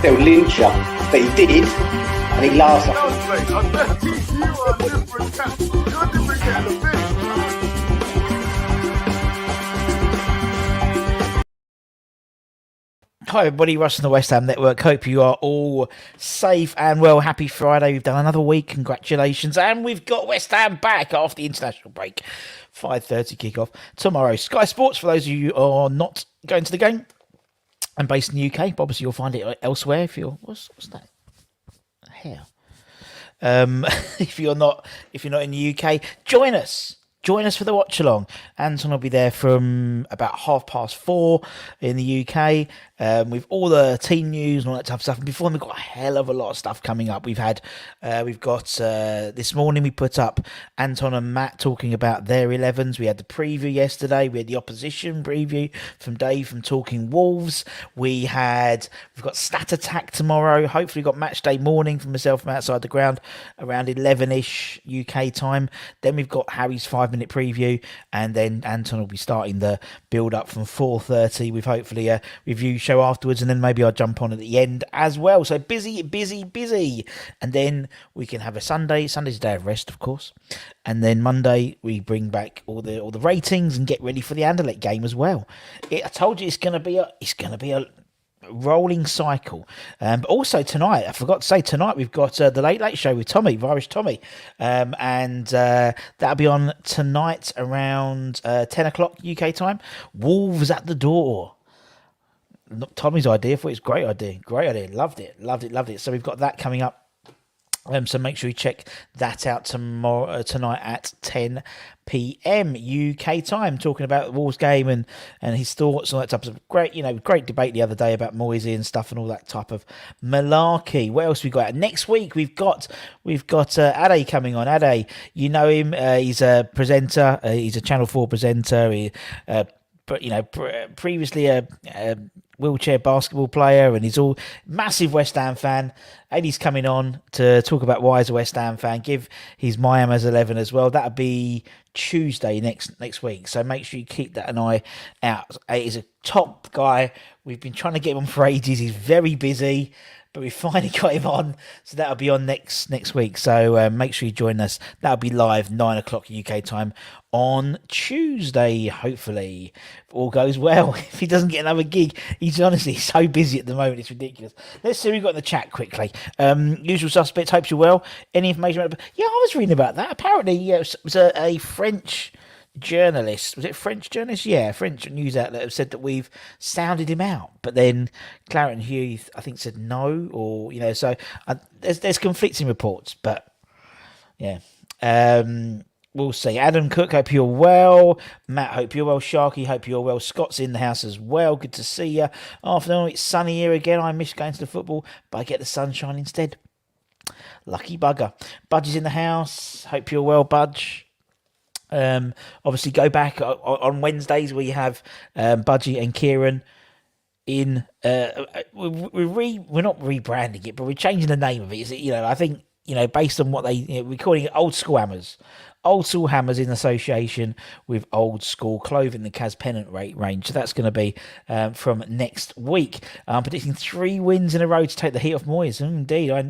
they'll lynch you. But he did, and he laughs at Hi everybody, Russ from the West Ham Network. Hope you are all safe and well. Happy Friday. We've done another week. Congratulations. And we've got West Ham back after the international break. 5:30 kickoff tomorrow. Sky Sports, for those of you who are not going to the game and based in the UK. But obviously you'll find it elsewhere if you're... What's that? Hair. If you're not in the UK, join us. Join us for the watch along. Anton will be there from about 4:30 in the UK with all the team news and all that type of stuff. And before, we've got a hell of a lot of stuff coming up. We've got this morning we put up Anton and Matt talking about their 11s. We had the preview yesterday. We had the opposition preview from Dave from Talking Wolves. We've got Stat Attack tomorrow. Hopefully, we've got Match Day morning from myself from outside the ground around 11ish UK time. Then we've got Harry's 5-minute preview, and then Anton will be starting the build up from 4:30 with hopefully a review show afterwards, and then maybe I'll jump on at the end as well. So busy, and then we can have a Sunday. Sunday's a day of rest, of course, and then Monday we bring back all the ratings and get ready for the Anderlecht game as well. I told you it's going to be a rolling cycle. But also tonight, I forgot to say, tonight we've got the Late Late Show with Tommy, Irish Tommy, and that'll be on tonight around 10 o'clock UK time. Wolves at the door. Not Tommy's idea, for it's great idea, loved it. So we've got that coming up. So make sure you check that out tonight at 10 p.m. UK time, talking about the Wolves game and his thoughts and all that type of great debate the other day about Moyes and stuff and all that type of malarkey. What else we got? Next week we've got Ade coming on. Ade, you know him. He's a presenter. He's a Channel 4 presenter. Previously a wheelchair basketball player, and he's all massive West Ham fan. And he's coming on to talk about why he's a West Ham fan, give his Miami's 11 as well. That'll be Tuesday next week, so make sure you keep that an eye out. He's a top guy. We've been trying to get him on for ages. He's very busy, but we finally got him on, so that'll be on next week. So make sure you join us. That'll be live 9 o'clock UK time on Tuesday, hopefully, if all goes well. If he doesn't get another gig, he's honestly so busy at the moment, it's ridiculous. Let's see what we've got in the chat quickly. Usual suspects, hope you're well. Any information about... Yeah, I was reading about that. Apparently, it was a French journalist. Was it French journalist? Yeah, French news outlet have said that we've sounded him out, but then Claret and Hugh, I think, said no, or so there's conflicting reports, but yeah. We'll see. Adam Cook, hope you're well. Matt, hope you're well. Sharky, hope you're well. Scott's in the house as well. Good to see you. Afternoon, it's sunny here again. I miss going to the football, but I get the sunshine instead. Lucky bugger. Budge is in the house. Hope you're well, Budge. Obviously, go back on Wednesdays. We have Budgie and Kieran in. We're not rebranding it, but we're changing the name of it. I think based on what we're calling it Old School Hammers. Old School Hammers in association with Old School Clothing, the Kaz Pennant range. So that's going to be from next week. Predicting 3 wins in a row to take the heat off Moyes. Indeed, I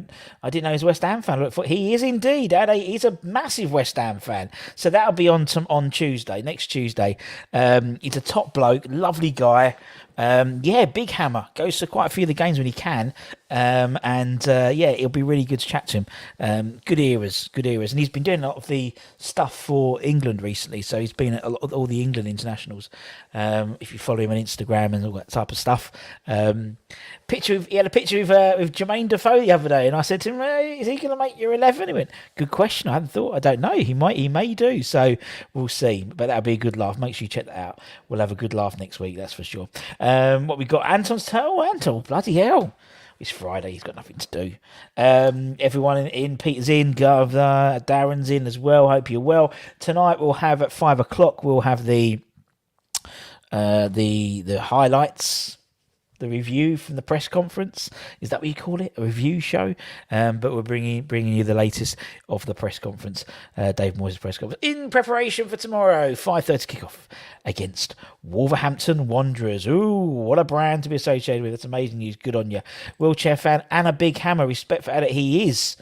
didn't know he was a West Ham fan. He is indeed. He's a massive West Ham fan. So that'll be on Tuesday, next Tuesday. He's a top bloke, lovely guy. Big hammer. Goes to quite a few of the games when he can. It'll be really good to chat to him. Good eras. And he's been doing a lot of the stuff for England recently, so he's been at all the England internationals. If you follow him on Instagram and all that type of stuff. He had a picture with Jermaine Defoe the other day, and I said to him, is he going to make your 11? He went, good question. I don't know. He may do. So we'll see. But that'll be a good laugh. Make sure you check that out. We'll have a good laugh next week, that's for sure. What we got? Anton's tale. Anton, bloody hell. It's Friday, he's got nothing to do. Everyone in Peter's in, Governor, Darren's in as well. Hope you're well. Tonight we'll have at 5 o'clock, we'll have the highlights the review from the press conference. Is that what you call it? A review show? But we're bringing you the latest of the press conference, Dave Moyes' press conference, in preparation for tomorrow, 5:30 kickoff against Wolverhampton Wanderers. Ooh, what a brand to be associated with. That's amazing news. Good on you. Wheelchair fan and a big hammer. Respect for Elliot. He is,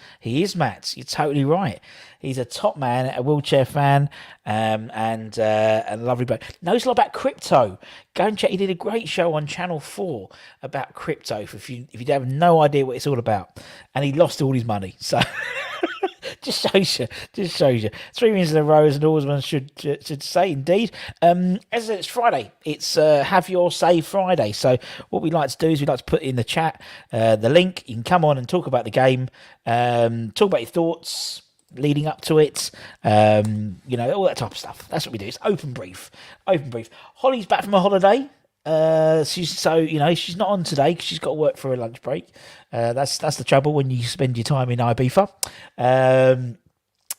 Matt. You're totally right. He's a top man, a wheelchair fan, and a lovely bloke. Knows a lot about crypto. Go and check. He did a great show on Channel 4 about crypto. If you have no idea what it's all about, and he lost all his money. So just shows you. 3 wins in a row, as an Oarsman should say. Indeed. As I said, it's Friday. It's Have Your Say Friday. So what we like to do is we like to put in the chat the link. You can come on and talk about the game, talk about your thoughts leading up to it, all that type of stuff. That's what we do. It's open brief. Holly's back from her holiday. She's not on today because she's got to work for a lunch break. That's the trouble when you spend your time in Ibiza.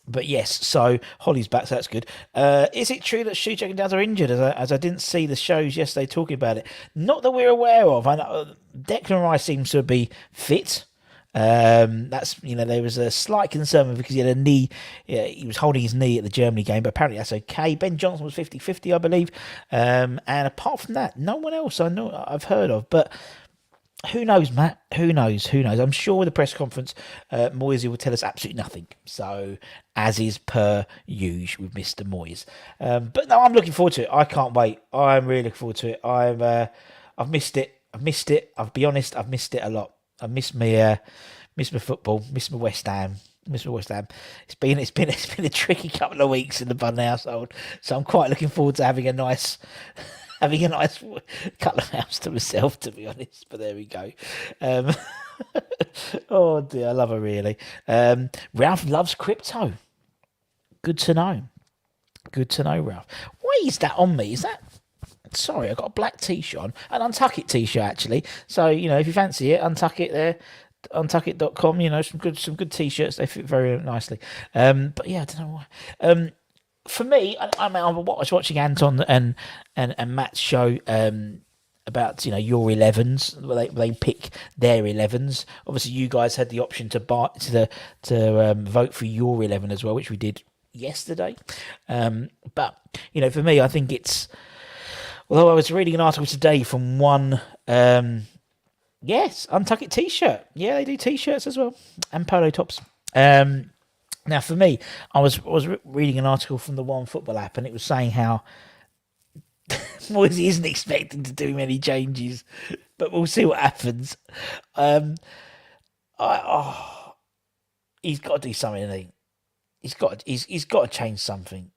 But yes, so Holly's back, so that's good. Is it true that Shuchek and Daz are injured? As I didn't see the shows yesterday talking about it. Not that we're aware of. I know Declan Rice seems to be fit. There was a slight concern because he had a knee. He was holding his knee at the Germany game, but apparently that's okay. Ben Johnson was 50-50, I believe. And apart from that, no one else I've heard of. But who knows, Matt? Who knows? I'm sure with the press conference, Moyes will tell us absolutely nothing. So, as is per usual with Mr. Moyes. But no, I'm looking forward to it. I can't wait. I'm really looking forward to it. I've missed it. I'll be honest, I've missed it a lot. I miss my football, miss my West Ham. It's been a tricky couple of weeks in the Bunn household, so I'm quite looking forward to having a nice couple of hours to myself, to be honest. But there we go. Oh dear, I love her really. Ralph loves crypto. Good to know, Ralph. Why is that on me? Is that? Sorry, I've got a black t-shirt on, an Untuck It t-shirt actually. So, if you fancy it, Untuck It there, untuckit.com, some good t-shirts, they fit very nicely. But yeah, I don't know why. For me, I was watching Anton and Matt's show about your 11s, where they pick their 11s. Obviously, you guys had the option to vote for your 11 as well, which we did yesterday. But for me, I think it's. Although I was reading an article today from one, Untuck It t-shirt. Yeah, they do t-shirts as well and polo tops. Now, for me, I was reading an article from the One Football app, and it was saying how Moyes isn't expecting to do many changes, but we'll see what happens. He's got to do something. Hasn't he? He's got to change something.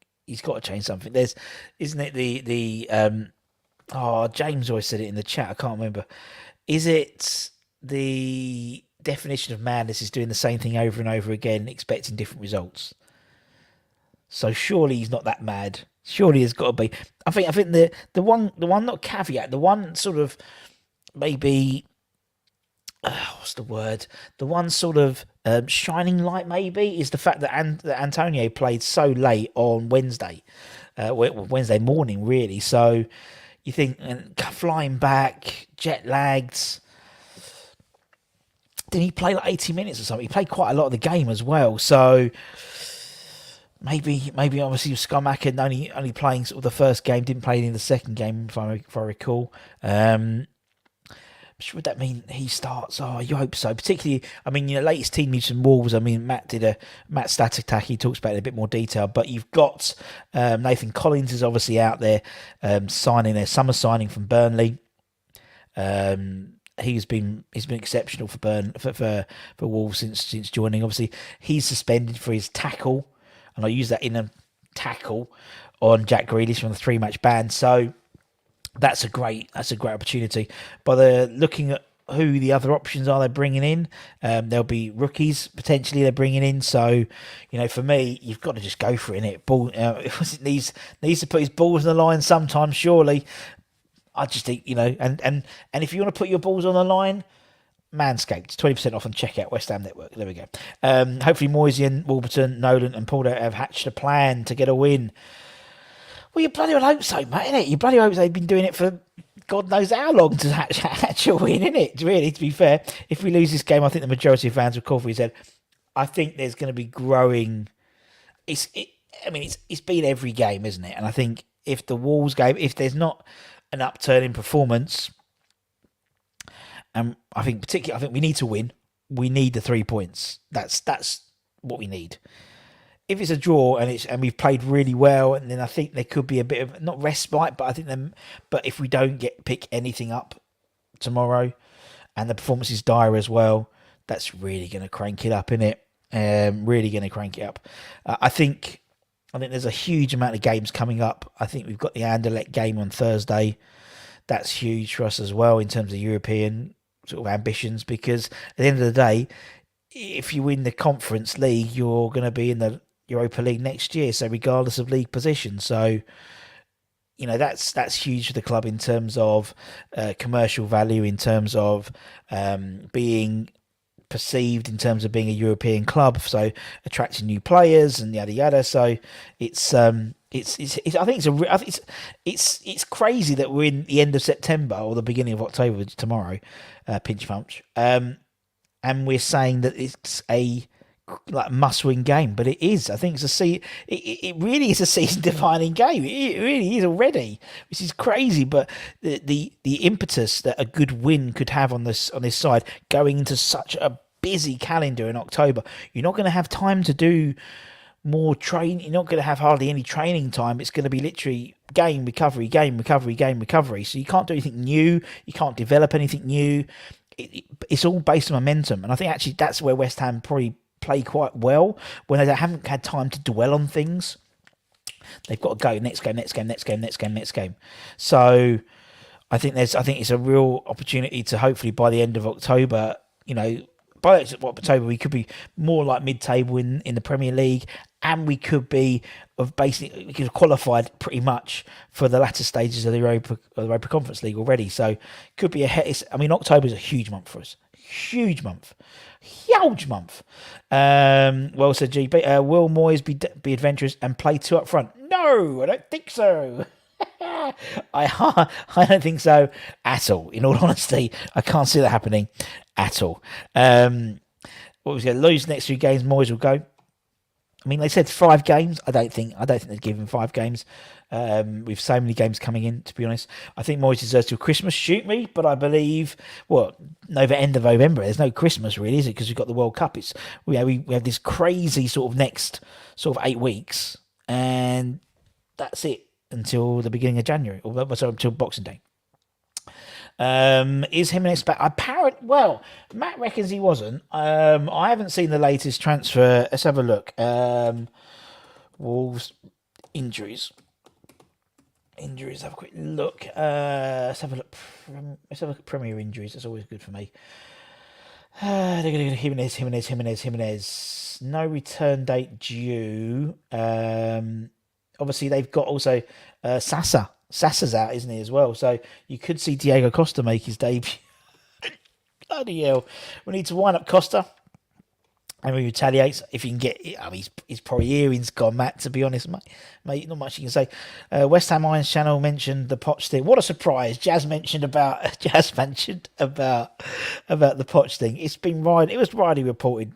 There's, isn't it the James always said it in the chat. I can't remember. Is it the definition of madness is doing the same thing over and over again, expecting different results? So surely he's not that mad. Surely it's got to be. I think the one not caveat, the one sort of maybe. What's the word? The one sort of shining light maybe is the fact that Antonio played so late on Wednesday morning, really. So you think flying back, jet lagged. Did he play like 80 minutes or something? He played quite a lot of the game as well. So maybe obviously Skamaka only playing sort of the first game, didn't play in the second game if I recall. Would that mean he starts? Oh, you hope so. Particularly, latest team news from Wolves. Matt did a Matt Static Attack. He talks about it in a bit more detail. But you've got Nathan Collins is obviously out there signing their summer signing from Burnley. He's been exceptional for Wolves since joining. Obviously, he's suspended for his tackle, and I use that in a tackle on Jack Grealish from the 3-match ban. So. That's a great opportunity. But they're looking at who the other options are they're bringing in. There'll be rookies potentially they're bringing in. So, for me, you've got to just go for it, innit? Ball, it needs to put his balls on the line sometimes, surely. I just think, and if you want to put your balls on the line, Manscaped, 20% off on checkout, West Ham Network. There we go. Hopefully Moyes, Warburton, Nolan and Paul have hatched a plan to get a win. Well, you bloody well hope so, mate, innit? You bloody hope they've been doing it for God knows how long to hatch a win, isn't it? Really, to be fair, if we lose this game, I think the majority of fans will call for his head. I think there's going to be growing. It's been every game, isn't it? And I think if the Wolves game, if there's not an upturn in performance, and I think we need to win. We need the 3 points. That's what we need. If it's a draw and we've played really well, and then I think there could be a bit of not respite, but I think but if we don't pick anything up tomorrow, and the performance is dire as well, that's really going to crank it up, innit? Really going to crank it up. I think there's a huge amount of games coming up. I think we've got the Anderlecht game on Thursday. That's huge for us as well in terms of European sort of ambitions, because at the end of the day, if you win the Conference League, you're going to be in the Europa League next year. So regardless of league position, so that's huge for the club in terms of commercial value, in terms of being perceived, in terms of being a European club, so attracting new players and yada yada. So it's crazy that we're in the end of September or the beginning of October tomorrow, pinch punch, and we're saying that it's a must-win game, but it is. I think it really is a season-defining game. It really is already, which is crazy. But the impetus that a good win could have on this side going into such a busy calendar in October, you're not going to have time to do more training. You're not going to have hardly any training time. It's going to be literally game recovery, game recovery, game recovery. So you can't do anything new. You can't develop anything new. It's all based on momentum, and I think actually that's where West Ham probably play quite well when they haven't had time to dwell on things. They've got to go next game. So I think it's a real opportunity to hopefully by the end of October, by October we could be more like mid-table in the Premier League, and we could be we could have qualified pretty much for the latter stages of the Europa Conference League already. So could be October is a huge month for us. Huge month. Well said, GB. Will Moyes be adventurous and play 2 up front? No, I don't think so. I don't think so at all. In all honesty, I can't see that happening at all. What was going to lose next 3 games? Moyes will go. I mean, they said 5 games. I don't think they'd give him 5 games. With so many games coming in, to be honest, I think Moyes deserves till Christmas. Shoot me, but I believe end of November. There's no Christmas really, is it? Because we've got the World Cup. We have this crazy sort of next 8 weeks, and that's it until the beginning of January, or sorry, until Boxing Day. Is Jimenez back? Matt reckons he wasn't. I haven't seen the latest transfer. Let's have a look. Wolves injuries. Have a quick look. Let's have a look. Let's have a look at Premier injuries. That's always good for me. They're going to Jimenez. No return date due. Obviously, they've got also Sasa. Sasa's out, isn't he, as well? So you could see Diego Costa make his debut. Bloody hell. We need to wind up Costa. And he retaliates if he can get. His probably earrings gone, Matt. To be honest, mate, not much you can say. West Ham Irons channel mentioned the Poch thing. What a surprise! Jazz mentioned about the Poch thing. It was widely reported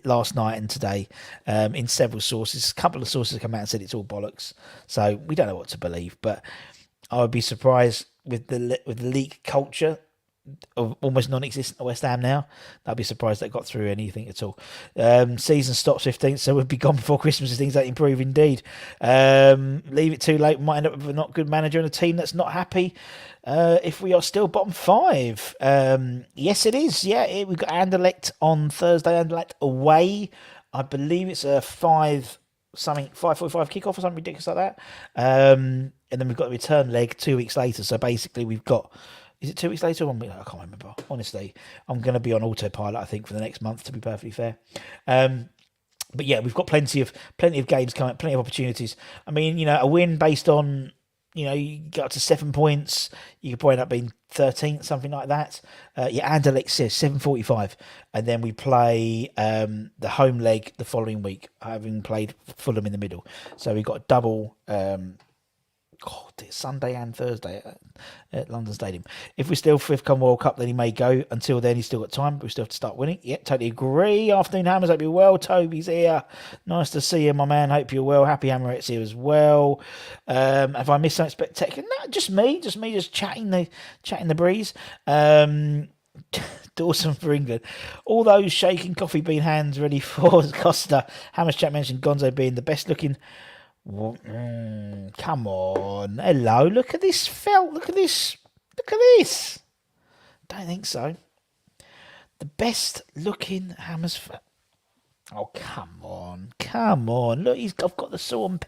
last night and today in several sources. A couple of sources come out and said it's all bollocks. So we don't know what to believe. But I would be surprised with the leak culture of almost non-existent at West Ham now. I'd be surprised they got through anything at all. Season stops 15th, so we'll be gone before Christmas if things don't improve indeed. Leave it too late, we might end up with a not good manager and a team that's not happy if we are still bottom 5. Yes, it is. Yeah, we've got Anderlecht on Thursday. Anderlecht away. I believe it's a 5:45 kickoff or something ridiculous like that. And then we've got the return leg 2 weeks later. So basically we've got... Is it 2 weeks later? 1 week? I can't remember. Honestly, I'm going to be on autopilot, I think, for the next month, to be perfectly fair. But yeah, we've got plenty of games coming, plenty of opportunities. I mean, a win based on, you get up to 7 points. You could probably end up being 13th, something like that. Anderlecht says 7:45, and then we play the home leg the following week, having played Fulham in the middle. So we've got double God, it's Sunday and Thursday at London Stadium. If we're still fifth come World Cup, then he may go. Until then, he's still got time. But we still have to start winning. Yeah, totally agree. Afternoon, Hammers. Hope you're well. Toby's here. Nice to see you, my man. Hope you're well. Happy Hammeret's here as well. Have I missed something spectacular? No, just me. Just chatting the breeze. Dawson for England. All those shaking coffee bean hands ready for Costa. Hammers chat mentioned Gonzo being the best looking. Come on. Hello. Look at this felt. Look at this. Don't think so. The best looking Hammers felt. Oh, come on. Look, I've got the salt and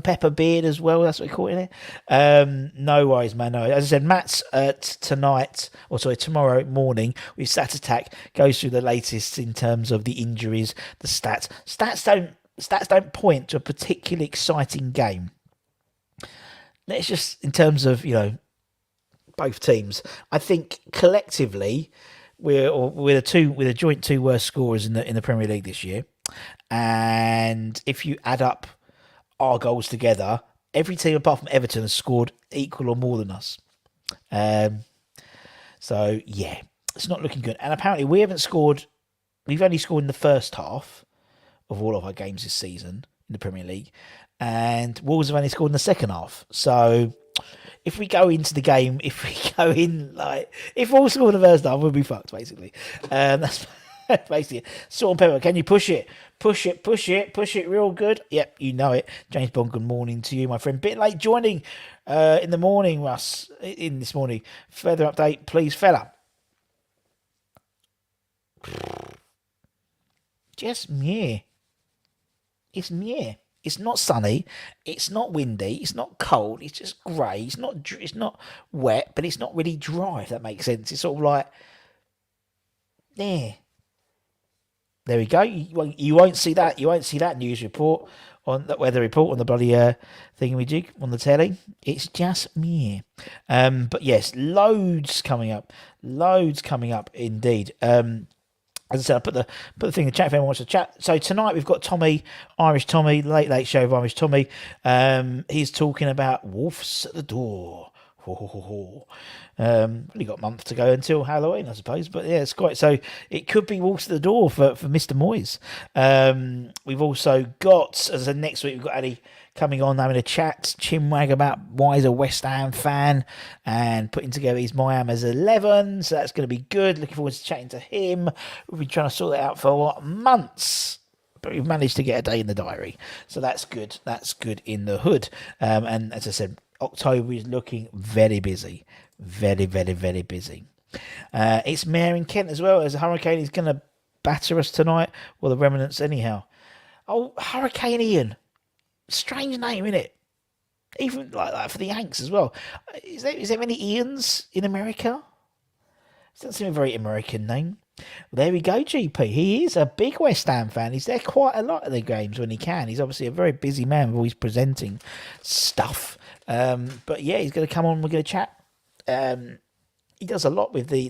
pepper beard as well. That's what we call it here. No worries, man. No. As I said, Matt's tomorrow morning with Stat Attack goes through the latest in terms of the injuries, the stats. Stats don't point to a particularly exciting game. Let's just, in terms of, both teams, I think collectively we're a joint two worst scorers in the Premier League this year. And if you add up our goals together, every team apart from Everton has scored equal or more than us. So yeah, it's not looking good. And apparently we've only scored in the first half of all of our games this season in the Premier League, and Wolves have only scored in the second half. So if we go into the game, if Wolves score in the first half, we'll be fucked, basically. That's basically salt and pepper. Can you push it real good? Yep, you know it. James Bond, good morning to you, my friend. Bit late joining in the morning, Russ, in this morning. Further update, please, fella. Just meh. It's meh. It's not sunny. It's not windy. It's not cold. It's just grey. It's not wet, but it's not really dry. If that makes sense. It's sort of like, yeah. There we go. You won't see that. You won't see that news report on that weather report on the bloody thingamajig on the telly. It's just me. But yes, loads coming up. Indeed. As I said, I put the thing in the chat if anyone wants to chat. So tonight we've got Tommy, Irish Tommy, Late Show of Irish Tommy. He's talking about wolves at the door. Only got a month to go until Halloween, I suppose. But yeah, it's quite so. It could be wolves at the door for Mr. Moyes. We've also got, as I said, next week we've got Addy coming on having a chat, chinwag about why he's a West Ham fan and putting together his Miami's 11. So that's going to be good. Looking forward to chatting to him. We've been trying to sort that out for months, but we've managed to get a day in the diary. So that's good. That's good in the hood. And as I said, October is looking very busy. Very, very, very busy. It's Mayor in Kent as well, as a hurricane is going to batter us tonight. Well, the remnants anyhow. Oh, Hurricane Ian. Strange name, innit? Even like that for the Yanks as well. Is there many Ians in America? It doesn't seem a very American name. Well, there we go, GP. He is a big West Ham fan. He's there quite a lot of the games when he can. He's obviously a very busy man with always presenting stuff. But yeah, he's going to come on. We're going to chat. He does a lot with the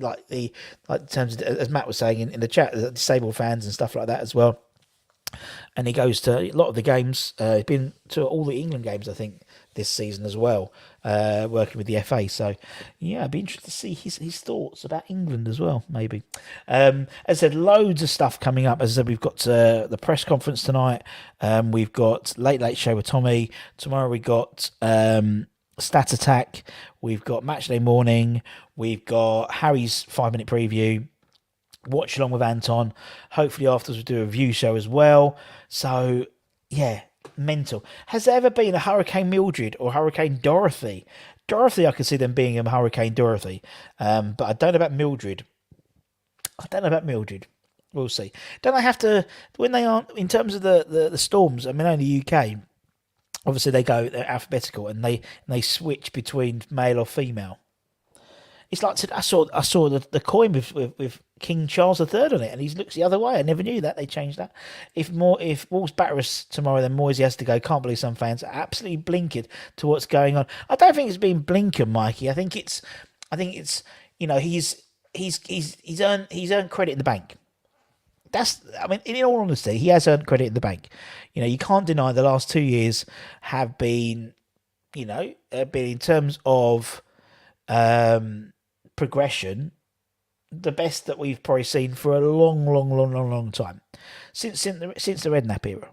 in terms of, as Matt was saying in the chat, disabled fans and stuff like that as well. And he goes to a lot of the games. He's been to all the England games, I think, this season as well, working with the FA. So, yeah, I'd be interested to see his thoughts about England as well, maybe. As I said, loads of stuff coming up. As I said, we've got the press conference tonight. We've got Late Show with Tommy. Tomorrow we've got Stat Attack. We've got Matchday Morning. We've got Harry's 5-minute preview. Watch along with Anton. Hopefully afterwards we'll do a review show as well. So, yeah, mental. Has there ever been a Hurricane Mildred or Hurricane Dorothy? Dorothy, I can see them being a Hurricane Dorothy. But I don't know about Mildred. We'll see. Don't I have to, when they aren't, in terms of the storms, I mean, only the UK, obviously they're alphabetical and they switch between male or female. It's like I saw the coin with King Charles III on it, and he looks the other way. I never knew that they changed that. If Wolves batter us tomorrow, then Moyes has to go. Can't believe some fans are absolutely blinkered to what's going on. I don't think it's been blinkered, Mikey. I think it's he's earned credit in the bank. In all honesty, he has earned credit in the bank. You can't deny the last 2 years have been but in terms of progression, the best that we've probably seen for a long time since the Redknapp era.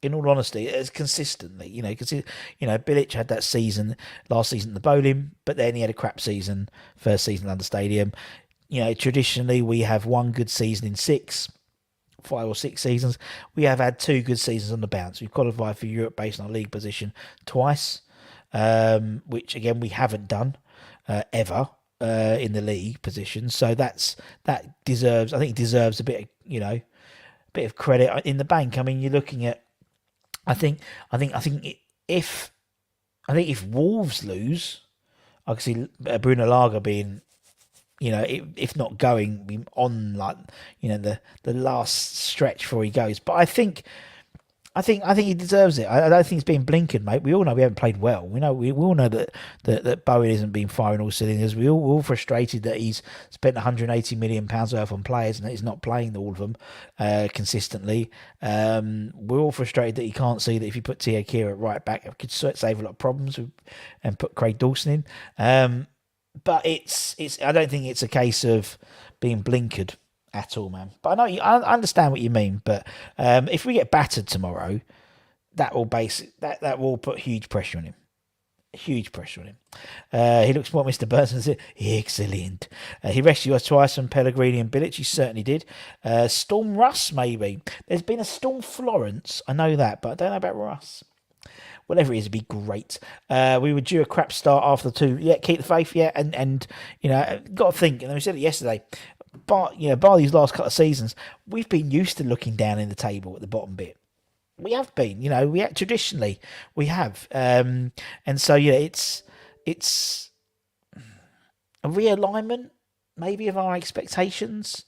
In all honesty, as consistently, Bilic had that season last season at the Bowling, but then he had a crap season first season under Stadium. Traditionally we have one good season in 5 or 6 seasons. We have had 2 good seasons on the bounce. We've qualified for Europe based on our league position twice, which again we haven't done ever in the league position. So that deserves, I think, it deserves a bit of credit in the bank. I mean, you're looking at, I think if Wolves lose, I can see Bruno Lager being, if not going on the last stretch before he goes. But I think he deserves it. I don't think it's been blinkered, mate. We all know we haven't played well. We all know that Bowen hasn't been firing all cylinders. We're all frustrated that he's spent £180 million worth on players and that he's not playing all of them consistently. We're all frustrated that he can't see that if you put Tia Keir at right back, it could save a lot of problems and put Craig Dawson in. But I don't think it's a case of being blinkered at all, man. But I understand what you mean. But if we get battered tomorrow, that will put huge pressure on him. Huge pressure on him. He looks what Mr. Burns said. Excellent. He rescued us twice from Pellegrini and Bilic. He certainly did. Storm Russ, maybe. There's been a Storm Florence. I know that, but I don't know about Russ. Whatever it is, it'd be great. We were due a crap start after the 2. Yeah, keep the faith. Yeah, and got to think. And we said it yesterday. But by these last couple of seasons, we've been used to looking down in the table at the bottom bit. We have been, traditionally we have, and so it's a realignment maybe of our expectations.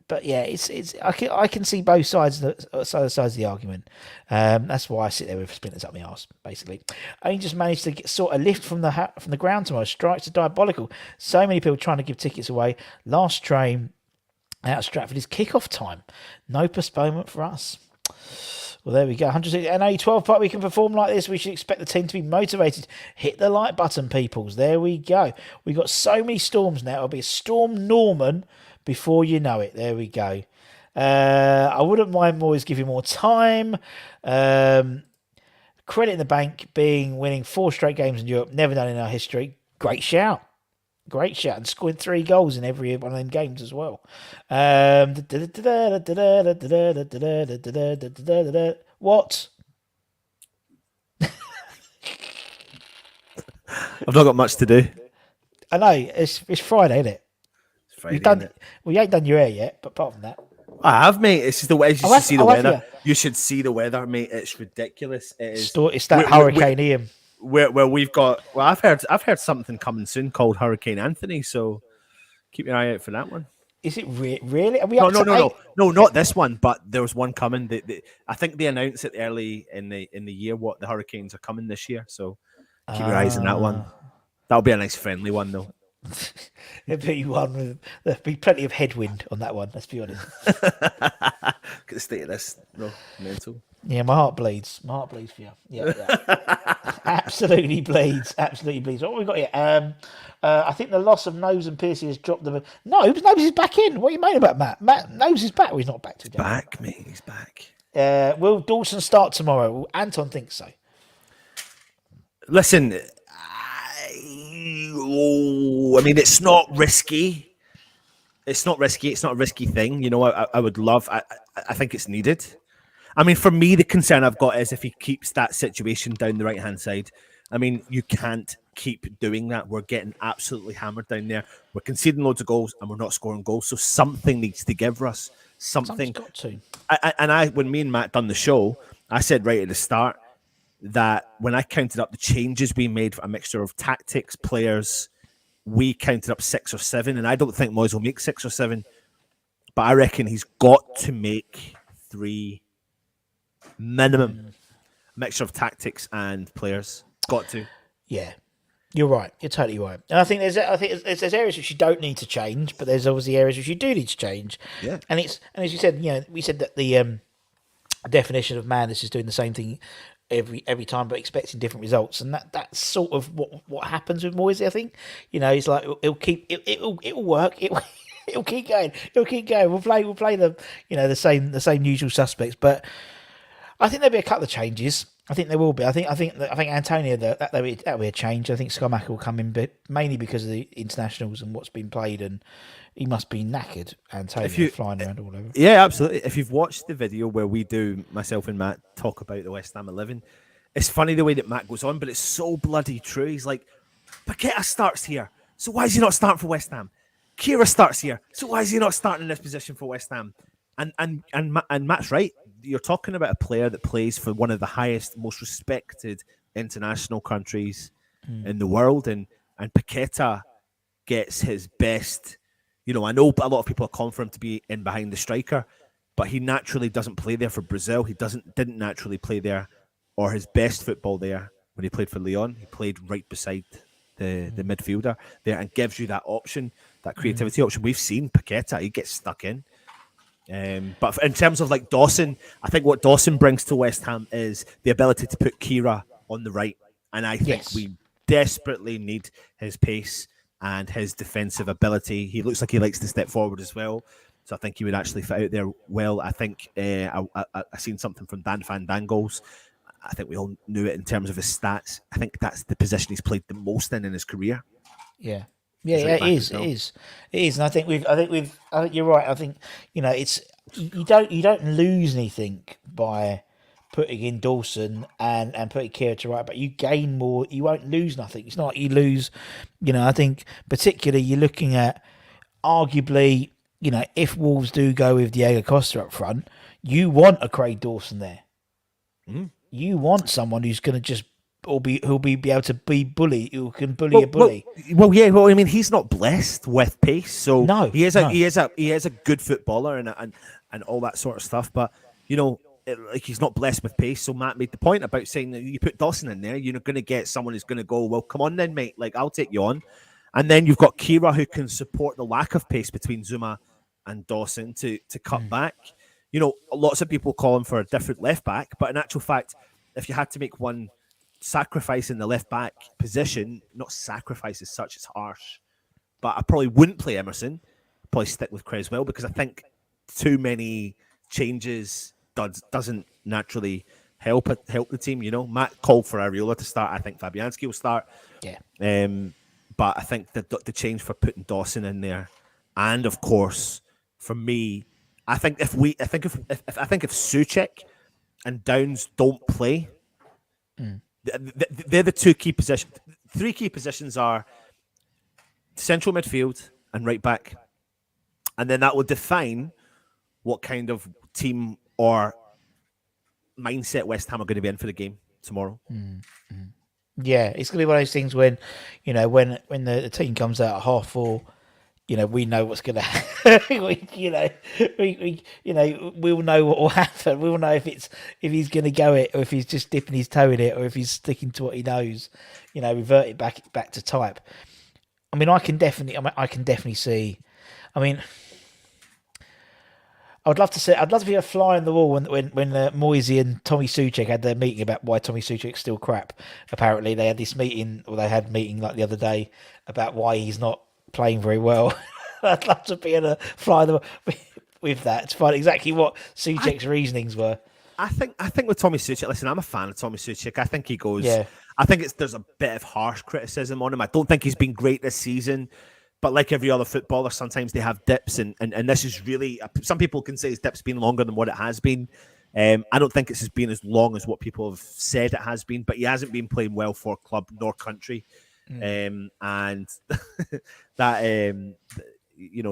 But yeah, I can see both sides of the argument. That's why I sit there with splinters up my arse, basically. I just managed to sort a lift from the ground tomorrow. Strikes are diabolical. So many people trying to give tickets away. Last train out of Stratford is kick-off time. No postponement for us. Well, there we go. 160 NA 12 part. We can perform like this. We should expect the team to be motivated. Hit the like button, peoples. There we go. We've got so many storms now. It'll be a Storm Norman before you know it. There we go. I wouldn't mind Moyes giving more time. Credit in the bank winning 4 straight games in Europe. Never done in our history. Great shout. And scoring 3 goals in every one of them games as well. What? I've not got much to do. I know. It's Friday, isn't it? It's Friday, you ain't done your hair yet, but apart from that. I have, mate. It's just the way you should see the weather. You should see the weather, mate. It's ridiculous. It is. It's that Hurricane Ian. Where we've got, I've heard something coming soon called Hurricane Anthony, so keep your eye out for that one. Is it really? Are we no, not this one, but there was one coming. I think they announced it early in the year what the hurricanes are coming this year, so keep your eyes on that one. That'll be a nice friendly one, though. It'll be one with there'll be plenty of headwind on that one. Let's be honest. Get the state of this, no mental. Yeah, my heart bleeds. For you. Yeah. Absolutely bleeds. What have we got here? I think the loss of Nose and Piercy has dropped them. Nose is back in. What are you moaning about, Matt? Nose is back. Well, he's not back today. Back, mate. He's back. Will Dawson start tomorrow? Anton thinks so. Listen, I mean, it's not risky. It's not a risky thing. I would love. I think it's needed. I mean, for me, the concern I've got is if he keeps that situation down the right-hand side. I mean, you can't keep doing that. We're getting absolutely hammered down there. We're conceding loads of goals and we're not scoring goals. So something needs to give us. Something's got to. When me and Matt done the show, I said right at the start that when I counted up the changes we made for a mixture of tactics, players, we counted up 6 or 7. And I don't think Moyes will make 6 or 7. But I reckon he's got to make 3 minimum. Mixture of tactics and players. Got to. Yeah. You're right. You're totally right. And I think there's areas which you don't need to change, but there's obviously areas which you do need to change. Yeah. And as you said, we said that the definition of madness is doing the same thing every time, but expecting different results, and that's sort of what happens with Moyes. I think, it's like it'll work. It'll keep going. It'll keep going. We'll play the same usual suspects, but I think there'll be a couple of changes. I think there will be. I think Antonio that'll be a change. I think Schumacher will come in, but mainly because of the internationals and what's been played, and he must be knackered. Antonio flying around all over. Yeah, absolutely. If you've watched the video where we do, myself and Matt talk about the West Ham 11, it's funny the way that Matt goes on, but it's so bloody true. He's like, Paqueta starts here, so why is he not starting for West Ham? Kira starts here, so why is he not starting in this position for West Ham? And Matt's right. You're talking about a player that plays for one of the highest, most respected international countries in the world, and Paqueta gets his best. I know a lot of people are calling for him to be in behind the striker, but he naturally doesn't play there for Brazil. He didn't naturally play there, or his best football there when he played for Lyon. He played right beside the midfielder there, and gives you that option, that creativity option. We've seen Paqueta; he gets stuck in. But in terms of like Dawson, I think what Dawson brings to West Ham is the ability to put Kira on the right, and I think we desperately need his pace and his defensive ability. He looks like he likes to step forward as well, so I think he would actually fit out there well. I think I seen something from Dan Fandango's. I think we all knew it in terms of his stats. I think that's the position he's played the most in his career. Yeah. It is, and I think you're right. I think it's you don't lose anything by putting in Dawson and putting Kira to right, but you gain more. You won't lose nothing. It's not like you lose. I think particularly you're looking at arguably, if Wolves do go with Diego Costa up front, you want a Craig Dawson there. You want someone who's going to just. Who'll be able to be bully, who can bully a bully. Well, I mean, he's not blessed with pace, so no, he is a good footballer and all that sort of stuff. But he's not blessed with pace. So Matt made the point about saying that you put Dawson in there, you're going to get someone who's going to go, well, come on then, mate. Like, I'll take you on, and then you've got Kira who can support the lack of pace between Zuma and Dawson to cut back. Lots of people calling for a different left back, but in actual fact, if you had to make one sacrifice in the left back position, not sacrifice as such, it's harsh, but I probably wouldn't play Emerson. I'd probably stick with Creswell, because I think too many changes doesn't naturally help the team. Matt called for Areola to start. I think Fabianski will start. But I think the change for putting Dawson in there, and of course for me, I think if Souček and Downs don't play. They're the two key positions. Three key positions are central midfield and right back. And then that will define what kind of team or mindset West Ham are going to be in for the game tomorrow. Yeah, it's going to be one of those things when, when the team comes out at 4:30, we know what's going to happen. We'll know what will happen. We'll know if he's going to go it, or if he's just dipping his toe in it, or if he's sticking to what he knows. Revert it back to type. I mean, I can definitely see. I mean, I'd love to be a fly on the wall when Moyes and Tommy Souček had their meeting about why Tommy Souček's still crap. Apparently, they had this meeting, or they had a meeting like the other day about why he's not playing very well. I'd love to be in a fly with that to find exactly what Souček's reasonings were. I think with Tommy Souček, listen, I'm a fan of Tommy Souček. I think he goes. Yeah. I think there's a bit of harsh criticism on him. I don't think he's been great this season, but like every other footballer, sometimes they have dips, and this is really. Some people can say his dip's been longer than what it has been. I don't think it's been as long as what people have said it has been, but he hasn't been playing well for club nor country. And that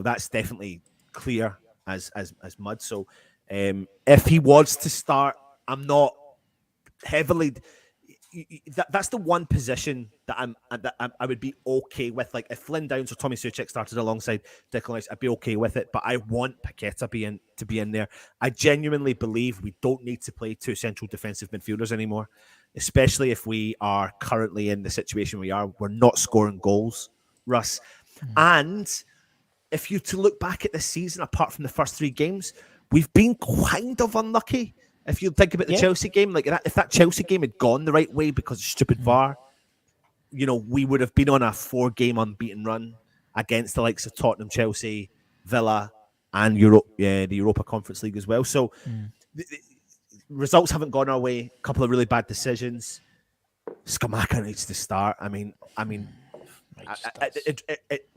that's definitely clear as mud. So if he was to start, I'm not heavily. That's the one position that I would be okay with. Like if Flynn Downs or Tommy Souček started alongside Declan Rice, I'd be okay with it. But I want Paqueta to be in there. I genuinely believe we don't need to play two central defensive midfielders anymore, especially if we are currently in the situation we are. We're not scoring goals, Russ. And if you to look back at this season, apart from the first three games, we've been kind of unlucky If you think about the Chelsea game, like that, if that Chelsea game had gone the right way because of stupid VAR, you know, we would have been on a 4-game unbeaten run against the likes of Tottenham, Chelsea, Villa, and the Europa Conference League as well. So the results haven't gone our way. A couple of really bad decisions. Skamaka needs to start. I mean,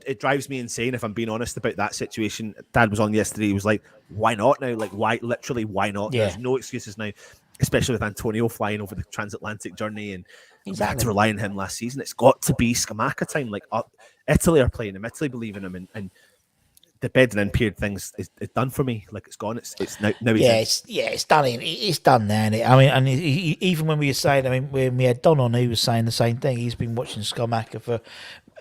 it drives me insane if I'm being honest about that situation. Dad was on yesterday. He was like, "Why not now? Like, why? Literally, why not? Yeah. There's no excuses now, especially with Antonio flying over the transatlantic journey, and we had to rely on him last season. It's got to be Skamaka time. Like, Italy are playing him. Italy believe in him, and the bedding in period things is done for me. Like, it's gone. It's now. It's done. It's done now. I mean, and even when we were saying, I mean, when we had Don on, he was saying the same thing. He's been watching Skamaka for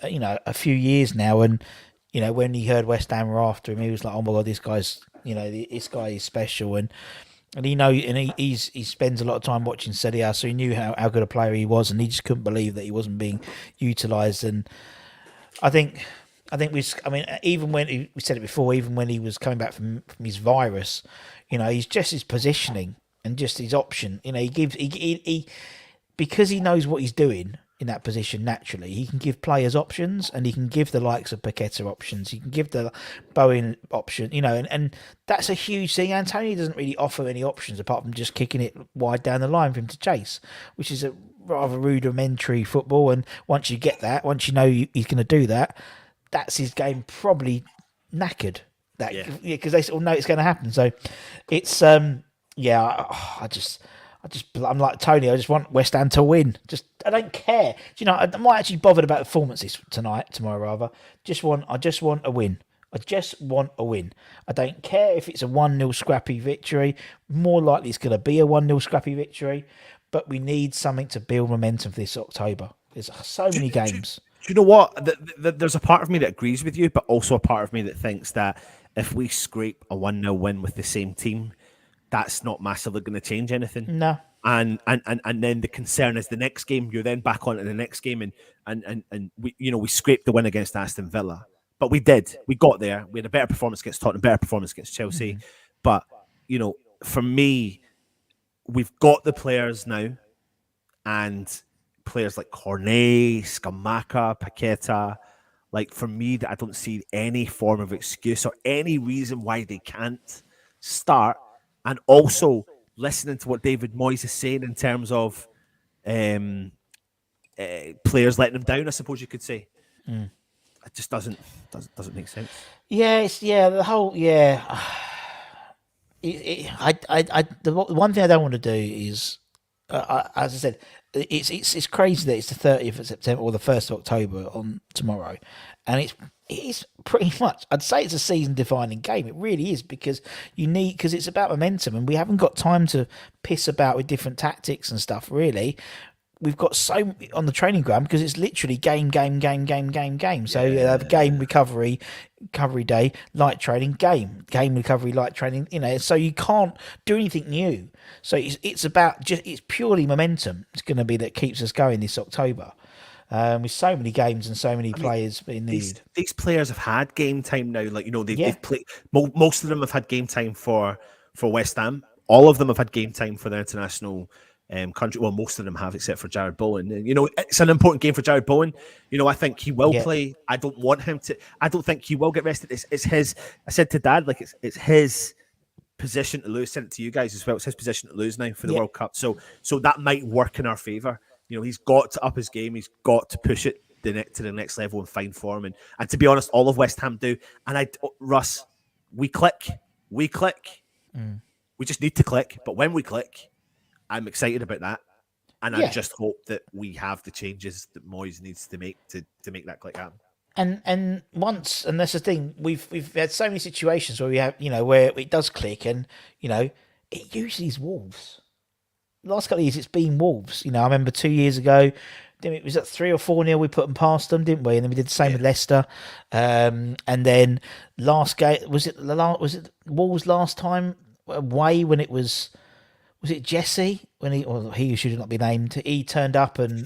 a few years now, and when he heard West Ham were after him, he was like, "Oh my god, this guy's this guy is special," and he spends a lot of time watching Serie A, so he knew how good a player he was, and he just couldn't believe that he wasn't being utilised. And I think even when we said it before, even when he was coming back from his virus, he's just his positioning and just his option. He gives he because he knows what he's doing in that position naturally. He can give players options, and he can give the likes of Paqueta options. He can give the Bowen option, and that's a huge thing. Antonio doesn't really offer any options apart from just kicking it wide down the line for him to chase, which is a rather rudimentary football. And once you get that, once you know he's going to do that, that's his game probably knackered. Because they sort of know it's going to happen. So it's I'm like Tony. I just want West Ham to win. I don't care. I'm not actually bothered about the performances tomorrow rather. I just want a win. I just want a win. I don't care if it's a 1-0 scrappy victory. More likely it's going to be a 1-0 scrappy victory. But we need something to build momentum for this October. There's so many games. Do you know what? There's a part of me that agrees with you, but also a part of me that thinks that if we scrape a 1-0 win with the same team, that's not massively going to change anything. No. And then the concern is the next game. You're then back on to the next game, and we scraped the win against Aston Villa, but we did. We got there. We had a better performance against Tottenham, better performance against Chelsea. But for me, we've got the players now, and players like Cornet, Skamaka, Paqueta. Like, for me, that I don't see any form of excuse or any reason why they can't start. And also listening to what David Moyes is saying in terms of players letting them down, I suppose you could say. It just doesn't make sense. The one thing I don't want to do is, as I said, it's crazy that it's the 30th of September or the 1st of October on tomorrow, and it's pretty much, I'd say it's a season-defining game. It really is, because it's about momentum, and we haven't got time to piss about with different tactics and stuff, really. We've got so on the training ground because it's literally game. So game recovery day, light training, game recovery, light training. So you can't do anything new. So it's about it's purely momentum. It's going to be that keeps us going this October. With so many games and so many players being needed. These players have had game time now. Like they've played. Most of them have had game time for West Ham. All of them have had game time for their international country. Well, most of them have, except for Jared Bowen. And, it's an important game for Jared Bowen. I think he will play. I don't want him to. I don't think he will get rested. It's his. I said to Dad, like it's his position to lose. Sent it to you guys as well. It's his position to lose now for the World Cup. So that might work in our favour. He's got to up his game. He's got to push it to the next level and find form. And to be honest, all of West Ham do. And Russ, we click. We just need to click. But when we click, I'm excited about that, and I just hope that we have the changes that Moyes needs to make to make that click happen. And that's the thing, we've had so many situations where we have where it does click, and it usually is Wolves. Last couple of years, it's been Wolves. I remember 2 years ago, it was at 3 or 4-0. We put them past them, didn't we? And then we did the same with Leicester. And then last game was it Wolves last time away when it was was it Jesse when he who should not be named? He turned up and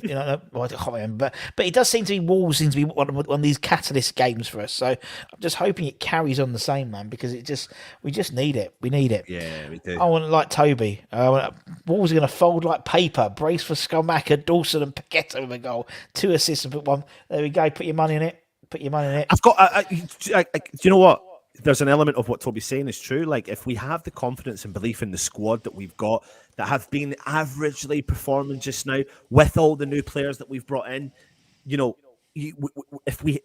well, I can't remember, but it does seem to be Wolves seems to be one of these catalyst games for us. So I'm just hoping it carries on the same, man, because we just need it. We need it. Yeah, we do. I want like Toby. Wolves are going to fold like paper. Brace for Schumacher, Dawson, and Paqueta with a goal. 2 assists and put one. There we go. Put your money in it. Put your money in it. I've got. Do you know what? There's an element of what Toby's saying is true. Like, if we have the confidence and belief in the squad that we've got, that have been averagely performing just now, with all the new players that we've brought in, if we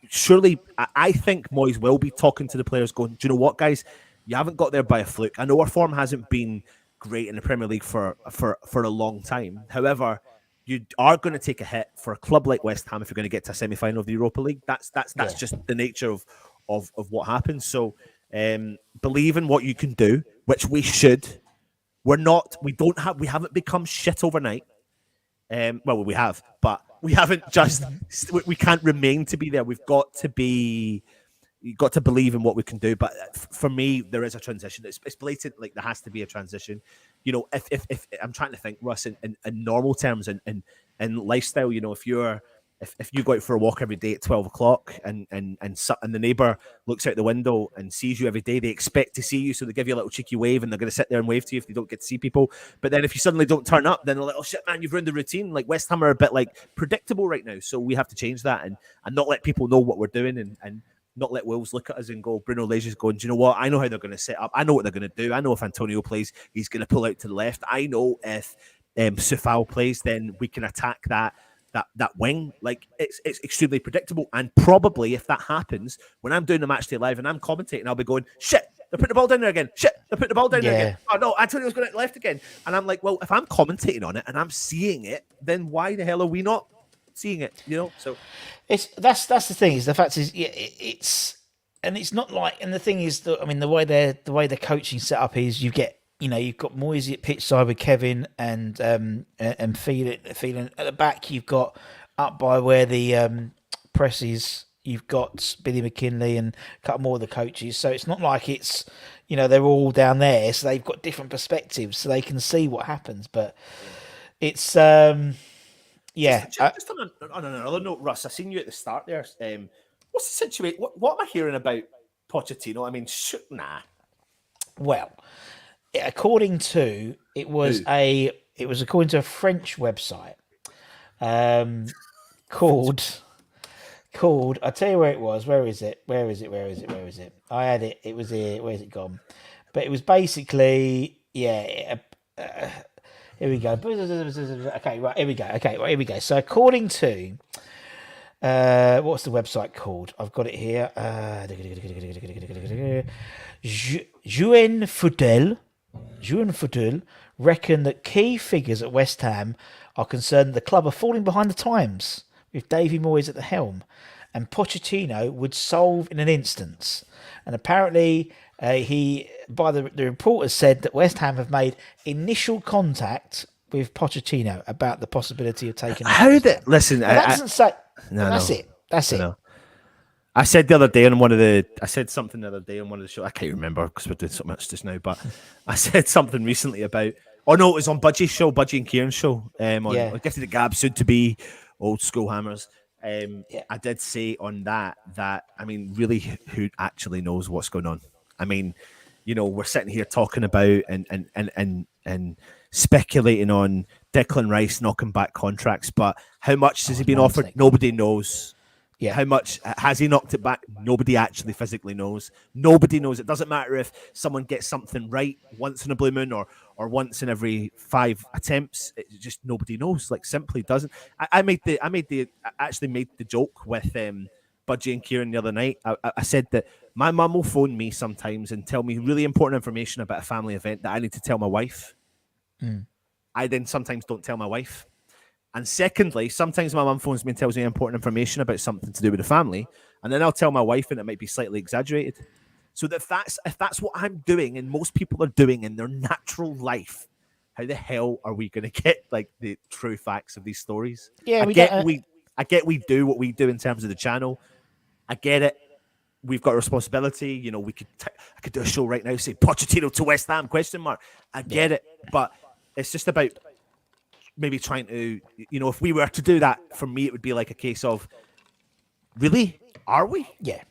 surely, I think Moyes will be talking to the players, going, "Do you know what, guys? You haven't got there by a fluke. I know our form hasn't been great in the Premier League for a long time. However, you are going to take a hit for a club like West Ham if you're going to get to a semi-final of the Europa League. That's just the nature of what happens. So believe in what you can do, which we should. We haven't become shit overnight. Well, we have, but we haven't we can't remain to be there. You've got to believe in what we can do. But for me, there is a transition. It's blatant. Like, there has to be a transition. If I'm trying to think, Russ, in normal terms, in lifestyle, if you go out for a walk every day at 12 o'clock and the neighbour looks out the window and sees you every day, they expect to see you, so they give you a little cheeky wave and they're going to sit there and wave to you if they don't get to see people. But then if you suddenly don't turn up, then they're like, "Oh shit, man, you've ruined the routine." Like, West Ham are a bit like predictable right now, so we have to change that and not let people know what we're doing and not let Wolves look at us and go, Bruno Lage's going, "Do you know what? I know how they're going to set up. I know what they're going to do. I know if Antonio plays, he's going to pull out to the left. I know if Sufal plays, then we can attack that wing." Like, it's extremely predictable. And probably if that happens, when I'm doing the matchday live and I'm commentating, I'll be going, "Shit, they're putting the ball down there again. Shit, they're putting the ball down there again. Oh no, Antonio's going out left again." And I'm like, well, if I'm commentating on it and I'm seeing it, then why the hell are we not seeing it? So that's the thing. Is the fact is, it's not like, and the thing is that, I mean, the way the coaching set up is, you've got Moyes at pitch side with Kevin and feeling at the back. You've got up by where the press is. You've got Billy McKinley and a couple more of the coaches. So it's not like it's they're all down there. So they've got different perspectives, so they can see what happens. But it's Just on another note, Russ, I seen you at the start there. What's the situation? What am I hearing about Pochettino? I mean, nah. Well, according to according to a French website called. I'll tell you where it was. Where is it? I had it. It was here. Where's it gone? But it was basically here we go. Okay, right. Here we go. Here we go. So according to what's the website called? I've got it here. Juan Fudel reckon that key figures at West Ham are concerned the club are falling behind the times with Davy Moyes at the helm, and Pochettino would solve in an instance. And apparently, the reporters said that West Ham have made initial contact with Pochettino about the possibility of taking. Listen, that doesn't say. No, that's it. That's it. No. I said the other day I said something the other day on one of the shows. I can't remember because we're doing so much just now. But I said something recently about. Oh no, it was on Budgie and Kieran's show. On Getting the Gab, soon to be Old School Hammers. I did say on that I mean, really, who actually knows what's going on? I mean, we're sitting here talking about and speculating on Declan Rice knocking back contracts, but how much has he been offered? Nobody knows. Yeah. How much has he knocked it back? Nobody actually physically knows. Nobody knows. It doesn't matter if someone gets something right once in a blue moon or once in every 5 attempts. It just nobody knows. Like, simply doesn't. I actually made the joke with Budgie and Kieran the other night. I said that my mum will phone me sometimes and tell me really important information about a family event that I need to tell my wife. I then sometimes don't tell my wife. And secondly, sometimes my mum phones me and tells me important information about something to do with the family, and then I'll tell my wife and it might be slightly exaggerated. So if that's what I'm doing and most people are doing in their natural life, how the hell are we going to get like the true facts of these stories? Yeah, I get we do what we do in terms of the channel. I get it. We've got a responsibility. I could do a show right now, say Pochettino to West Ham ? I get it, but It's just about maybe trying to, if we were to do that, for me, it would be like a case of, really, are we? Yeah.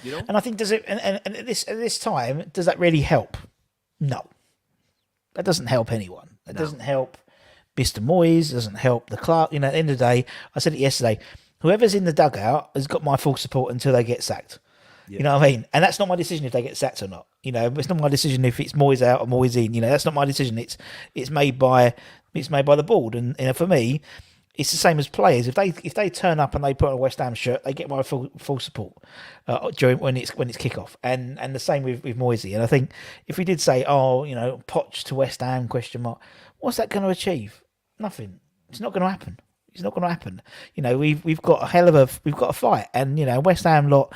You know, And I think does it, and at this time, does that really help? No, that doesn't help anyone. It doesn't help Mr. Moyes. Doesn't help the Clark. At the end of the day, I said it yesterday. Whoever's in the dugout has got my full support until they get sacked. Yeah. You know what I mean? And that's not my decision if they get sacked or not. It's not my decision if it's Moyes out or Moyes in. That's not my decision. It's made by the board. And for me, it's the same as players. If they turn up and they put on a West Ham shirt, they get my full support during when it's kickoff. And the same with Moyes. And I think if we did say, Poch to West Ham ? What's that going to achieve? Nothing. It's not going to happen. It's not going to happen. We've got a fight, and West Ham lot,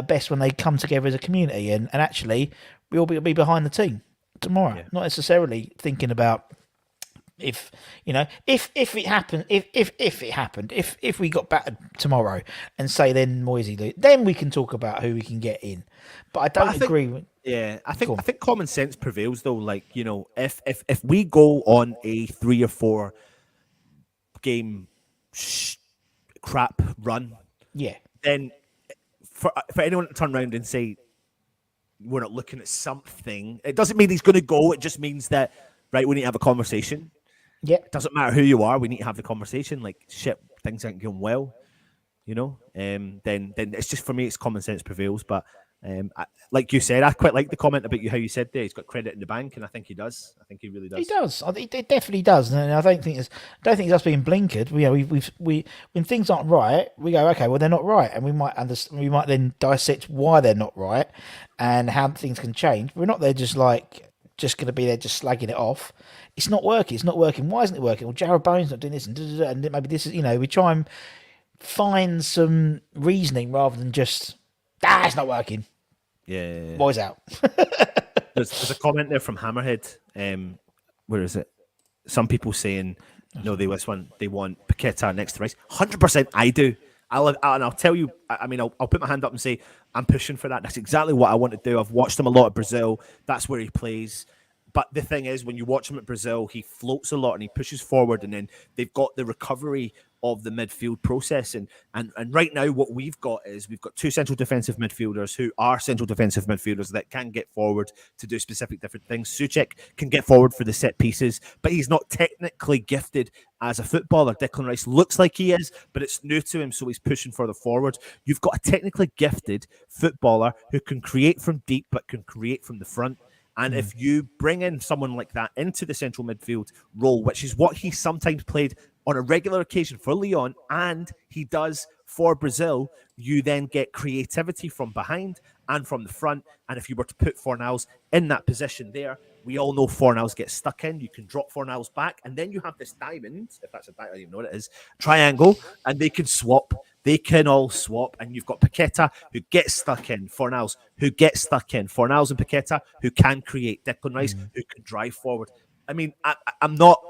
best when they come together as a community, and actually we'll be behind the team tomorrow, not necessarily thinking about if it happened, if we got battered tomorrow, and say then Moisey, then we can talk about who we can get in. But I don't agree with. Yeah, I think common sense prevails though. Like if we go on a 3 or 4 game crap run, then for anyone to turn around and say we're not looking at something, it doesn't mean he's going to go. It just means that we need to have a conversation. Yeah, it doesn't matter who you are. We need to have the conversation. Like shit, things aren't going well. Then it's just, for me, it's common sense prevails. But like you said, I quite like the comment about how you said there. He's got credit in the bank, and I think he does. I think he really does. He does. It definitely does. And I don't think it's us being blinkered. We when things aren't right, we go, okay, well they're not right, and we might then dissect why they're not right and how things can change. We're not there just going to be there just slagging it off. It's not working. It's not working. Why isn't it working? Well, Jarrod Bowen's not doing this, and maybe this is. We try and find some reasoning rather than just it's not working. Yeah. Boys out. there's a comment there from Hammerhead. Where is it? Some people saying no, they want Paqueta next to Rice. 100%, I do. I'll tell you. I mean, I'll put my hand up and say I'm pushing for that. That's exactly what I want to do. I've watched him a lot at Brazil. That's where he plays. But the thing is, when you watch him at Brazil, he floats a lot and he pushes forward, and then they've got the recovery of the midfield process. And right now, what we've got 2 central defensive midfielders who are central defensive midfielders that can get forward to do specific different things. Souček can get forward for the set pieces, but he's not technically gifted as a footballer. Declan Rice looks like he is, but it's new to him, so he's pushing further forward. You've got a technically gifted footballer who can create from deep, but can create from the front. And if you bring in someone like that into the central midfield role, which is what he sometimes played on a regular occasion for Lyon, and he does for Brazil, you then get creativity from behind and from the front. And if you were to put Fornals in that position there, we all know Fornals gets stuck in. You can drop Fornals back, and then you have this diamond, if that's a diamond, I don't even know what it is, triangle, and they can swap. They can all swap, and you've got Paqueta who gets stuck in, Fornals who gets stuck in, Fornals and Paqueta who can create, Declan Rice who can drive forward. I mean, I'm not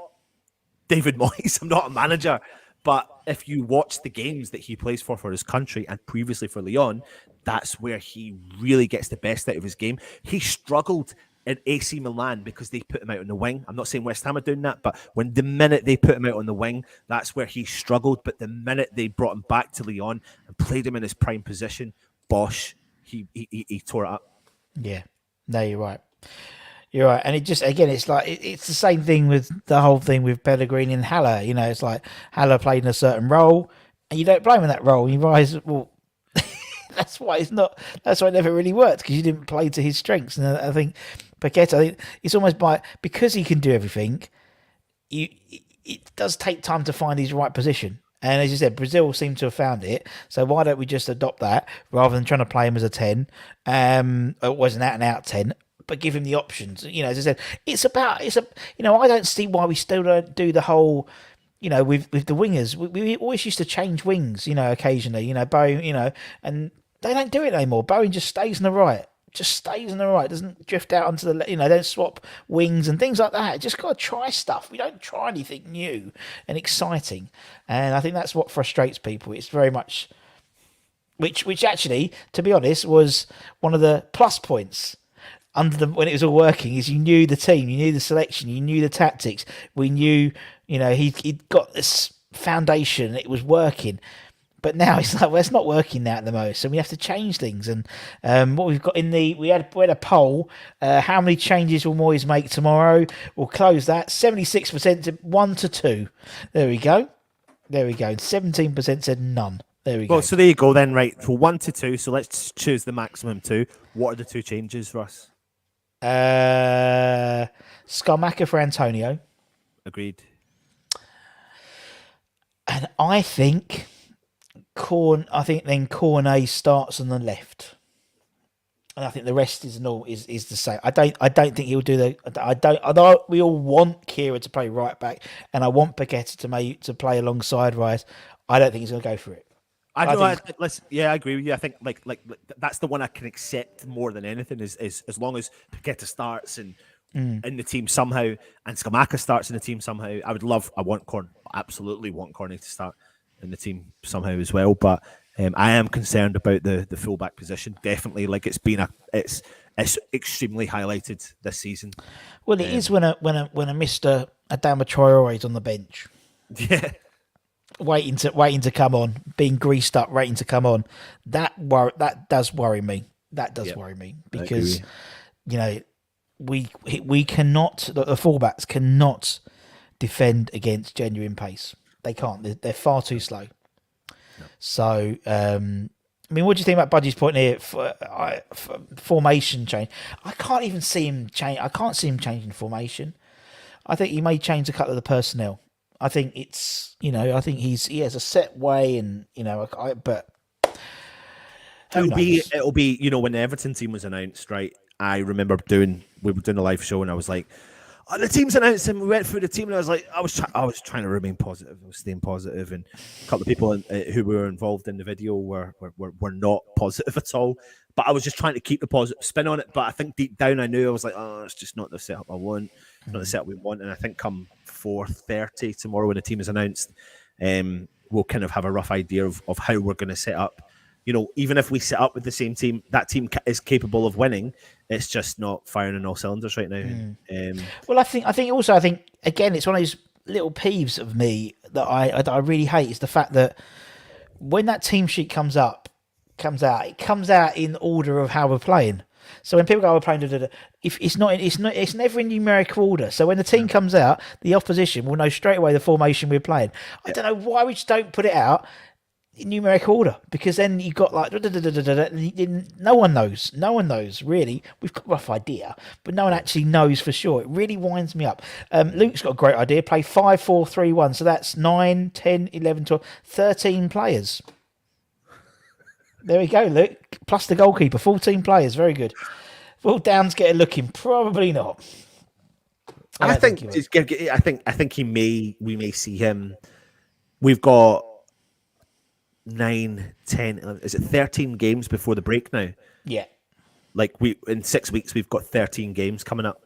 David Moyes, I'm not a manager, but if you watch the games that he plays for his country and previously for Lyon, that's where he really gets the best out of his game. He struggled in AC Milan because they put him out on the wing. I'm not saying West Ham are doing that, but the minute they put him out on the wing, that's where he struggled. But the minute they brought him back to Lyon and played him in his prime position, bosh, he tore it up. Yeah, no, you're right. You're right. And it just, again, it's like, it's the same thing with the whole thing with Pellegrini and Haller. It's like Haller played in a certain role and you don't blame him that role. You realize, well, that's why it never really worked, because you didn't play to his strengths. And I think Paqueta, it's almost because he can do everything, it does take time to find his right position. And as you said, Brazil seem to have found it. So why don't we just adopt that rather than trying to play him as a 10? It was an out-and-out 10, but give him the options. As I said, I don't see why we still don't do the whole, with the wingers. We always used to change wings, occasionally, Bowen, and they don't do it anymore. Bowen just stays on the right. Doesn't drift out onto the, don't swap wings and things like that. Just got to try stuff. We don't try anything new and exciting. And I think that's what frustrates people. It's very much, which actually, to be honest, was one of the plus points when it was all working, is you knew the team, you knew the selection, you knew the tactics. We knew, he'd got this foundation. It was working. But now it's like, well, it's not working now at the most, so we have to change things. And what we've got we had a poll. How many changes will Moyes make tomorrow? We'll close that. 76% said 1 to 2. There we go. 17% said none. There we go. Well, so there you go then, right? So 1 to 2. So let's choose the maximum 2. What are the 2 changes for us? Skamaka for Antonio. Agreed. And I think then Cornet starts on the left, and I think the rest is the same. I don't think he'll do the. We all want Kira to play right back, and I want Paqueta to play alongside Rice. I don't think he's going to go for it. I agree with you. I think like that's the one I can accept more than anything. Is as long as Paqueta starts in the team somehow, and Skamaka starts in the team somehow. Absolutely want Cornet to start in the team somehow as well, but I am concerned about the fullback position. Definitely, like it's extremely highlighted this season. Well, it is when a Mr. Adama Traore is on the bench, yeah, waiting to come on, being greased up, waiting to come on. That does worry me. That does worry me because we cannot. The fullbacks cannot defend against genuine pace. They can't. They're far too slow. No. So, what do you think about Budgie's point here? Formation change. I can't even see him change. I can't see him changing formation. I think he may change a couple of the personnel. I think it's, I think he has a set way, and but it'll be when the Everton team was announced, right? I remember we were doing a live show, and I was like, the team's announced, and we went through the team, and I was like, I was trying to remain positive. I was staying positive, and a couple of people who were involved in the video were not positive at all. But I was just trying to keep the positive spin on it. But I think deep down, I knew I was like, it's just not the setup I want, not the setup we want. And I think come 4:30 tomorrow, when the team is announced, we'll kind of have a rough idea of how we're going to set up. Even if we set up with the same team, that team is capable of winning. It's just not firing on all cylinders right now. Well, I think again, it's one of those little peeves of me that I really hate is the fact that when that team sheet comes out, it comes out in order of how we're playing. So when people go, we're playing, if it's never in numerical order. So when the team comes out, the opposition will know straight away the formation we're playing. I don't know why we just don't put it out in numerical order, because then you got like no one knows really. We've got a rough idea, but no one actually knows for sure. It really winds me up. Luke's got a great idea. Play 5-4-3-1, so that's 9, 10, 11, 12, 13 players. There we go, Luke, plus the goalkeeper. 14 players. Very good. Will Downs get a look in? Probably not. I think we may see him. We've got 9, 10, 11, is it 13 games before the break now? Yeah. Like in 6 weeks, we've got 13 games coming up.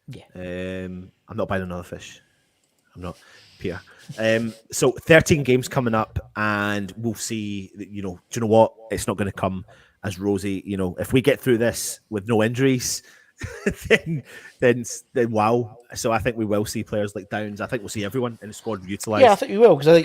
Yeah. I'm not buying another fish. I'm not, Peter. So 13 games coming up, and we'll see, do you know what? It's not going to come as rosy. If we get through this with no injuries, then wow. So I think we will see players like Downs. I think we'll see everyone in the squad utilised. Yeah, I think we will, because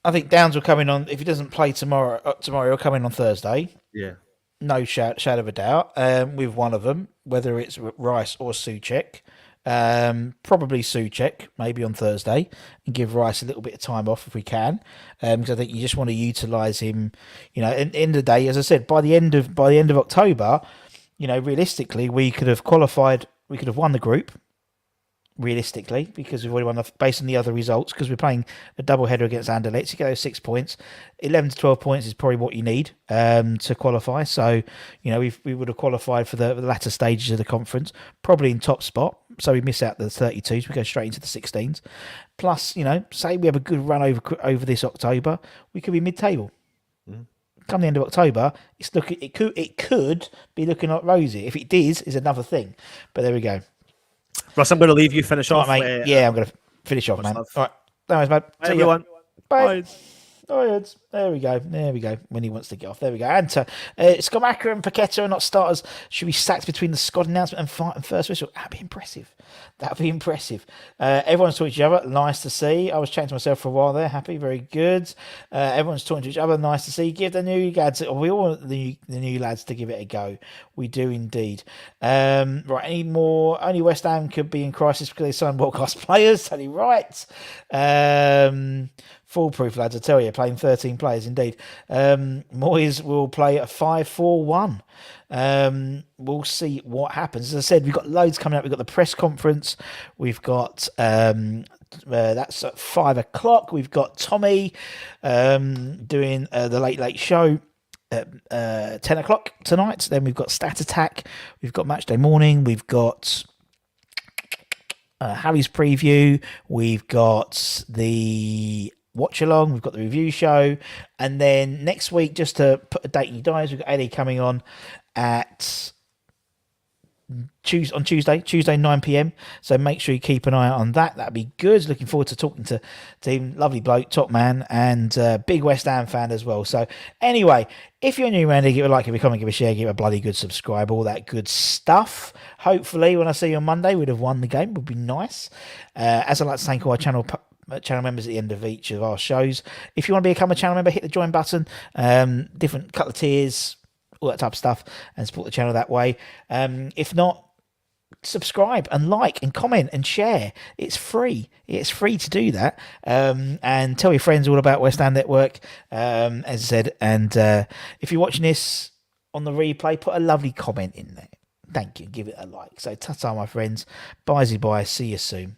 I think Downs will come in on, if he doesn't play tomorrow he'll come in on Thursday. Yeah. No shadow of a doubt. With one of them, whether it's Rice or Souček. Probably Souček, maybe on Thursday, and give Rice a little bit of time off if we can, because I think you just want to utilise him. At the end of the day, as I said, by the end of October, realistically, we could have qualified. We could have won the group. Realistically, because we've already won based on the other results, because we're playing a double header against Anderlecht. You get those 6 points, 11 to 12 points is probably what you need to qualify. So, we would have qualified for the latter stages of the conference, probably in top spot. So we miss out the 32s, we go straight into the 16s. Plus, say we have a good run over this October, we could be mid-table. Come the end of October, it could be looking like rosy. If it is another thing. But there we go. Russ, I'm going to leave you finish off. Mate. I'm going to finish off, man. Love. All right. Thanks, mate. Bye, everyone. Bye. Bye. There we go. When he wants to get off. There we go. And Skamaka and Paqueta are not starters. Should be sacked between the squad announcement and first whistle. That'd be impressive. Everyone's talking to each other. Nice to see. I was chatting to myself for a while there. Happy. Very good. Everyone's talking to each other. Nice to see. Give the new lads. We all want the new lads to give it a go. We do indeed. Right. Any more? Only West Ham could be in crisis because they signed world-class players. Totally right. Foolproof, lads, I tell you, playing 13 players indeed. Moyes will play a 5-4-1. We'll see what happens. As I said, we've got loads coming up. We've got the press conference. We've got that's at 5 o'clock. We've got Tommy doing the Late Show at 10 o'clock tonight. Then we've got Stat Attack. We've got Matchday Morning. We've got Harry's preview. We've got the watch along. We've got the review show. And then next week, just to put a date in your diaries, we've got Eddie coming on at Tuesday 9 p.m. So make sure you keep an eye out on that. That'd be good. Looking forward to talking to him. Lovely bloke, top man, and big West Ham fan as well. So anyway, if you're new around here, give a like, give a comment, give a share, give a bloody good subscribe, all that good stuff. Hopefully, when I see you on Monday, we'd have won the game. Would be nice. As I like to thank all our channel members at the end of each of our shows. If you want to become a channel member, hit the join button. Different couple of tiers, all that type of stuff, and support the channel that way. If not, subscribe and like and comment and share. It's free. It's free to do that. And tell your friends all about West Ham Network, as I said. And if you're watching this on the replay, put a lovely comment in there. Thank you. Give it a like. So, ta-ta, my friends. Bye. See you soon.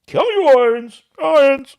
Kill you, Irons! Irons!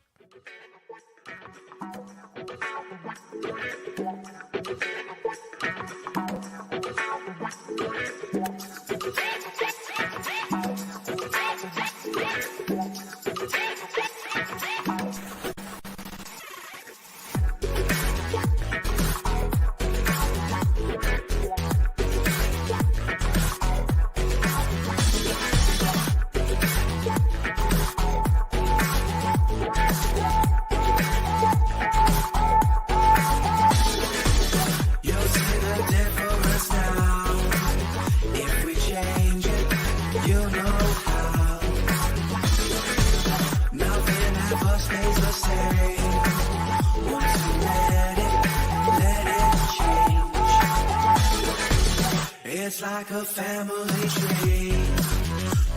It's like a family tree,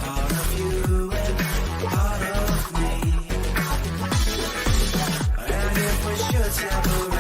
part of you and part of me. And if we should separate,